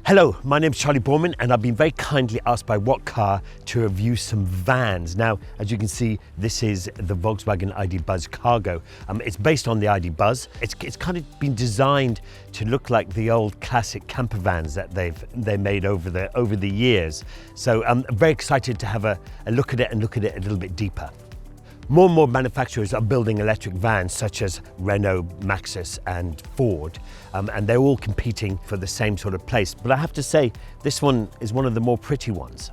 Hello, my name's Charlie Borman and I've been very kindly asked by What Car to review some vans. Now, as you can see, this is the Volkswagen ID. Buzz Cargo. It's based on the ID. Buzz. It's kind of been designed to look like the old classic camper vans that they made over the years. So I'm very excited to have a look at it and look at it a little bit deeper. More and more manufacturers are building electric vans such as Renault, Maxus and Ford, and they're all competing for the same sort of place. But I have to say, this one is one of the more pretty ones.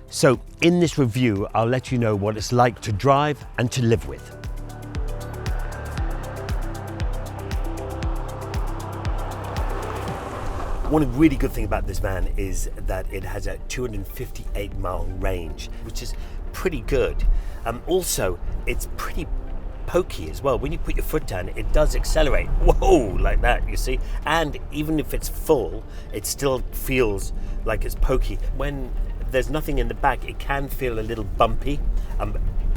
So in this review, I'll let you know what it's like to drive and to live with. One really good thing about this van is that it has a 258-mile range, which is pretty good. Also, it's pretty pokey as well. When you put your foot down, it does accelerate. Whoa, like that, you see? And even if it's full, it still feels like it's pokey. When there's nothing in the back, it can feel a little bumpy.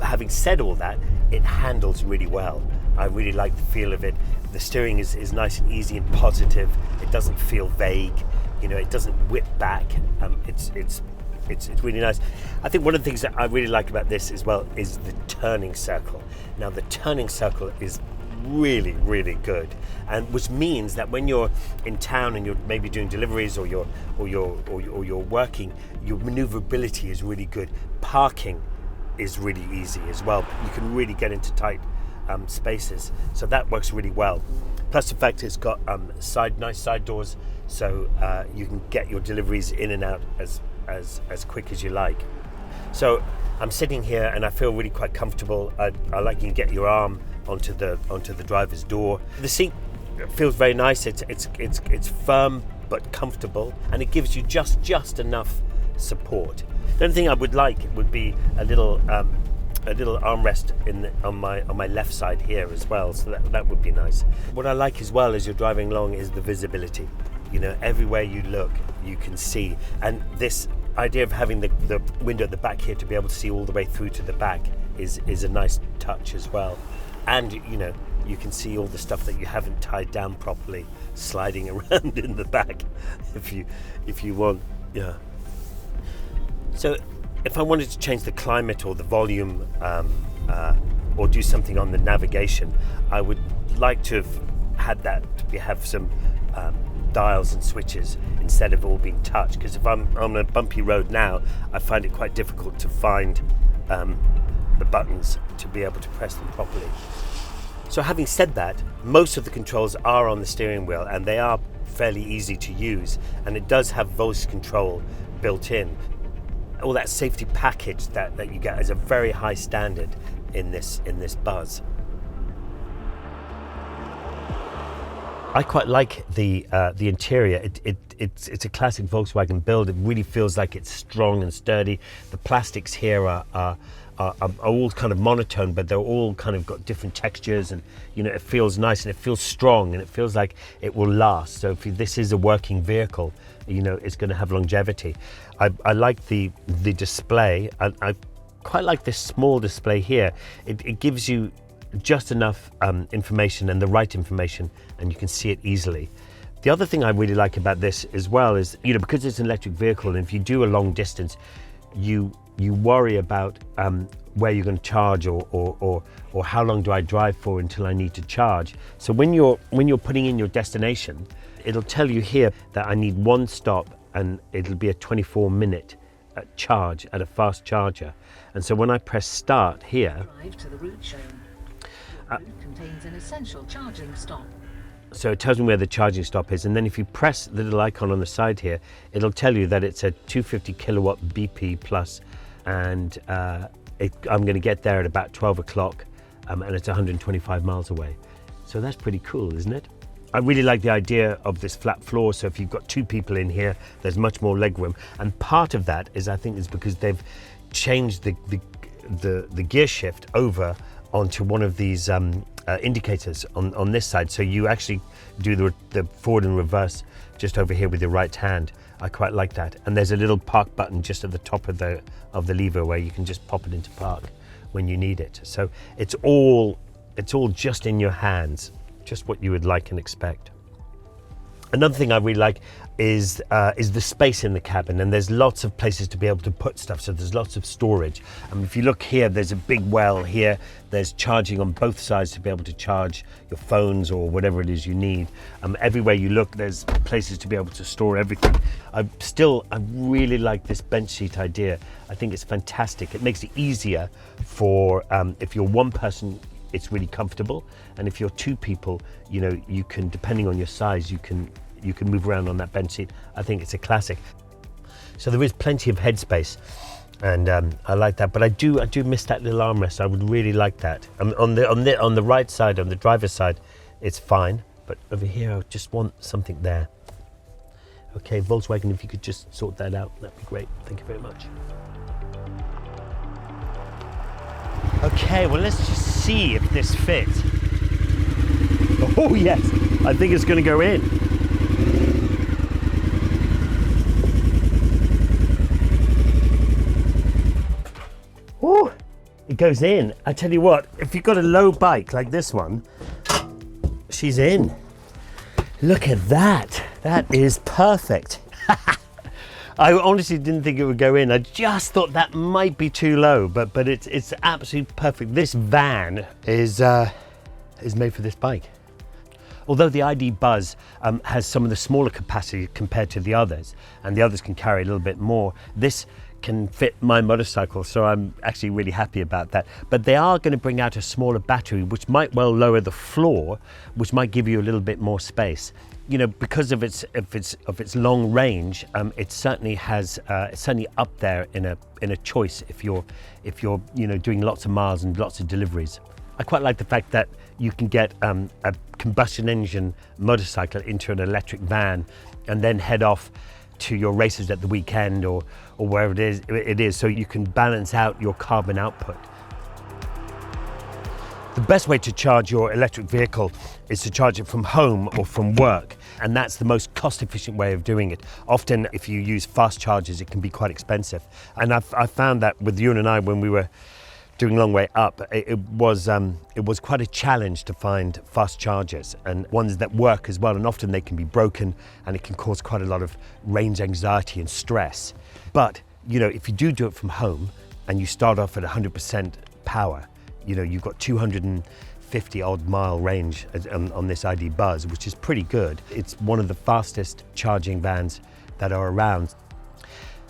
Having said all that, it handles really well. I really like the feel of it. The steering is nice and easy and positive. It doesn't feel vague. You know, it doesn't whip back. It's really nice. I think one of the things that I really like about this as well is the turning circle. Now the turning circle is really, really good, and which means that when you're in town and you're maybe doing deliveries or you're working, your maneuverability is really good. Parking is really easy as well. You can really get into tight spaces, so that works really well. Plus the fact it's got nice side doors, so you can get your deliveries in and out as quick as you like. So I'm sitting here and I feel really quite comfortable. I like you can get your arm onto the driver's door. The seat feels very nice. It's firm but comfortable, and it gives you just enough support. The only thing I would like would be a little armrest on my left side here as well, so that would be nice. What I like as well as you're driving along is the visibility. You know, everywhere you look, you can see. And this idea of having the window at the back here to be able to see all the way through to the back is a nice touch as well. And, you know, you can see all the stuff that you haven't tied down properly sliding around in the back if you want. Yeah. So if I wanted to change the climate or the volume or do something on the navigation, I would like to have had that to have some dials and switches instead of all being touched, because if I'm on a bumpy road now, I find it quite difficult to find the buttons to be able to press them properly. So having said that, most of the controls are on the steering wheel and they are fairly easy to use, and it does have voice control built in. All that safety package that you get is a very high standard in this Buzz. I quite like the interior. It's a classic Volkswagen build. It really feels like it's strong and sturdy. The plastics here are all kind of monotone, but they're all kind of got different textures, and you know, it feels nice and it feels strong and it feels like it will last. So if this is a working vehicle, you know, it's going to have longevity. I like the display. I quite like this small display here. It gives you just enough information and the right information, and you can see it easily. The other thing I really like about this as well is, you know, because it's an electric vehicle, and if you do a long distance, you worry about where you're going to charge or how long do I drive for until I need to charge. So when you're putting in your destination, it'll tell you here that I need one stop, and it'll be a 24-minute charge at a fast charger. And so when I press start here, drive to the route shown. The route contains an essential charging stop. So it tells me where the charging stop is, and then if you press the little icon on the side here, it'll tell you that it's a 250 kilowatt BP plus, and I'm going to get there at about 12 o'clock, and it's 125 miles away. So that's pretty cool, isn't it? I really like the idea of this flat floor, so if you've got two people in here, there's much more legroom, and part of that is, I think, is because they've changed the gear shift over onto one of these indicators on this side, so you actually do the forward and reverse just over here with your right hand. I quite like that. And there's a little park button just at the top of the lever where you can just pop it into park when you need it. So it's all just in your hands, just what you would like and expect. Another thing I really like is the space in the cabin, and there's lots of places to be able to put stuff, so there's lots of storage. If you look here, there's a big well here, there's charging on both sides to be able to charge your phones or whatever it is you need. Everywhere you look, there's places to be able to store everything. I really like this bench seat idea. I think it's fantastic. It makes it easier for, if you're one person, it's really comfortable, and if you're two people, you can, depending on your size, you can move around on that bench seat. I think it's a classic. So there is plenty of headspace, and I like that. But I do miss that little armrest. I would really like that. On the right side, on the driver's side, it's fine. But over here, I just want something there. Okay, Volkswagen, if you could just sort that out, that'd be great. Thank you very much. Okay, well, let's just see if this fits. Oh yes, I think it's going to go in. Oh, it goes in. I tell you what, if you've got a low bike like this one, she's in. Look at that. That is perfect. I honestly didn't think it would go in. I just thought that might be too low, but it's absolutely perfect. This van is made for this bike. Although the ID Buzz has some of the smaller capacity compared to the others, and the others can carry a little bit more, this can fit my motorcycle, so I'm actually really happy about that. But they are going to bring out a smaller battery, which might well lower the floor, which might give you a little bit more space. Because of its long range, it certainly has it's certainly up there in a choice if you're doing lots of miles and lots of deliveries. I quite like the fact that you can get a combustion engine motorcycle into an electric van and then head off to your races at the weekend or wherever it is, so you can balance out your carbon output. The best way to charge your electric vehicle is to charge it from home or from work, and that's the most cost-efficient way of doing it. Often, if you use fast chargers, it can be quite expensive. And I found that with you and I, when we were doing Long Way Up, it was quite a challenge to find fast chargers and ones that work as well. And often they can be broken, and it can cause quite a lot of range anxiety and stress. But if you do it from home and you start off at 100% power, you've got 250 odd mile range on this ID Buzz, which is pretty good. It's one of the fastest charging vans that are around.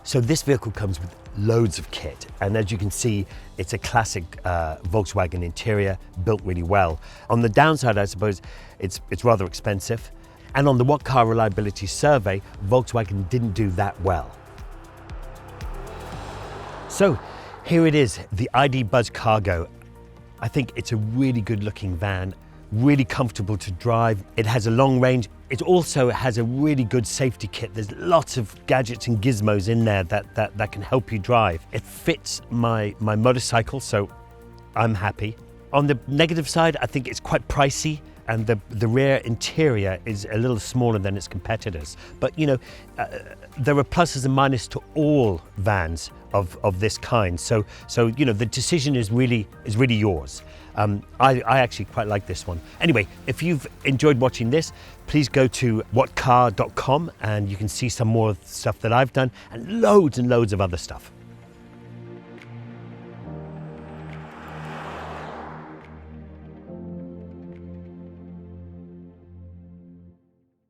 So this vehicle comes with loads of kit, and as you can see, it's a classic Volkswagen interior, built really well. On the downside, I suppose, it's rather expensive. And on the What Car Reliability Survey, Volkswagen didn't do that well. So here it is, the ID Buzz Cargo. I think it's a really good looking van, really comfortable to drive. It has a long range. It also has a really good safety kit. There's lots of gadgets and gizmos in there that can help you drive. It fits my motorcycle, so I'm happy. On the negative side, I think it's quite pricey, and the rear interior is a little smaller than its competitors. But there are pluses and minuses to all vans of this kind. So the decision is really yours. I actually quite like this one. Anyway, if you've enjoyed watching this, please go to whatcar.com and you can see some more stuff that I've done and loads of other stuff.